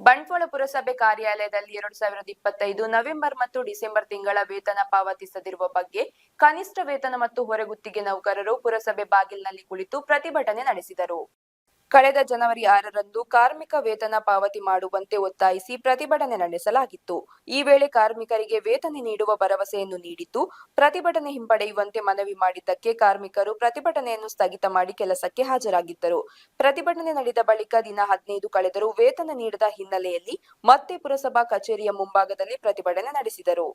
ಬಂಟ್ವಾಳ ಪುರಸಭೆ ಕಾರ್ಯಾಲಯದಲ್ಲಿ 2025 ನವೆಂಬರ್ ಮತ್ತು ಡಿಸೆಂಬರ್ ತಿಂಗಳ ವೇತನ ಪಾವತಿಸದಿರುವ ಬಗ್ಗೆ ಕನಿಷ್ಠ ವೇತನ ಮತ್ತು ಹೊರಗುತ್ತಿಗೆ ನೌಕರರು ಪುರಸಭೆ ಬಾಗಿಲಿನಲ್ಲಿ ಕುಳಿತು ಪ್ರತಿಭಟನೆ ನಡೆಸಿದರು. ಕಳೆದ ಜನವರಿ 6ರಂದು ಕಾರ್ಮಿಕ ವೇತನ ಪಾವತಿ ಮಾಡುವಂತೆ ಒತ್ತಾಯಿಸಿ ಪ್ರತಿಭಟನೆ ನಡೆಸಲಾಗಿತ್ತು. ಈ ವೇಳೆ ಕಾರ್ಮಿಕರಿಗೆ ವೇತನ ನೀಡುವ ಭರವಸೆಯನ್ನು ನೀಡಿದ್ದು, ಪ್ರತಿಭಟನೆ ಹಿಂಪಡೆಯುವಂತೆ ಮನವಿ ಮಾಡಿದ್ದಕ್ಕೆ ಕಾರ್ಮಿಕರು ಪ್ರತಿಭಟನೆಯನ್ನು ಸ್ಥಗಿತ ಮಾಡಿ ಕೆಲಸಕ್ಕೆ ಹಾಜರಾಗಿದ್ದರು. ಪ್ರತಿಭಟನೆ ನಡೆದ ಬಳಿಕ ದಿನ 15 ಕಳೆದರೂ ವೇತನ ನೀಡದ ಹಿನ್ನೆಲೆಯಲ್ಲಿ ಮತ್ತೆ ಪುರಸಭಾ ಕಚೇರಿಯ ಮುಂಭಾಗದಲ್ಲಿ ಪ್ರತಿಭಟನೆ ನಡೆಸಿದರು.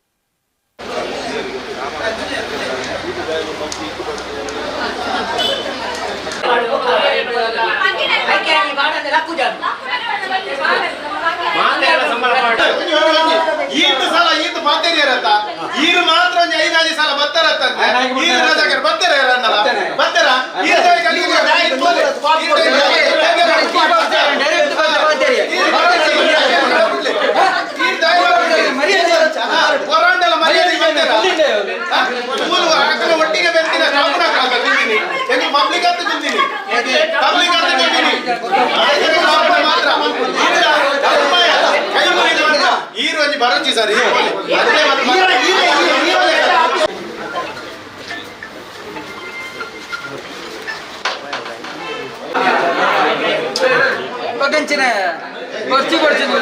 ಒಟ್ಟಿಗೆ ಬರೋಚಿ ಸರ್ ಕೊಡ್ತೀನಿ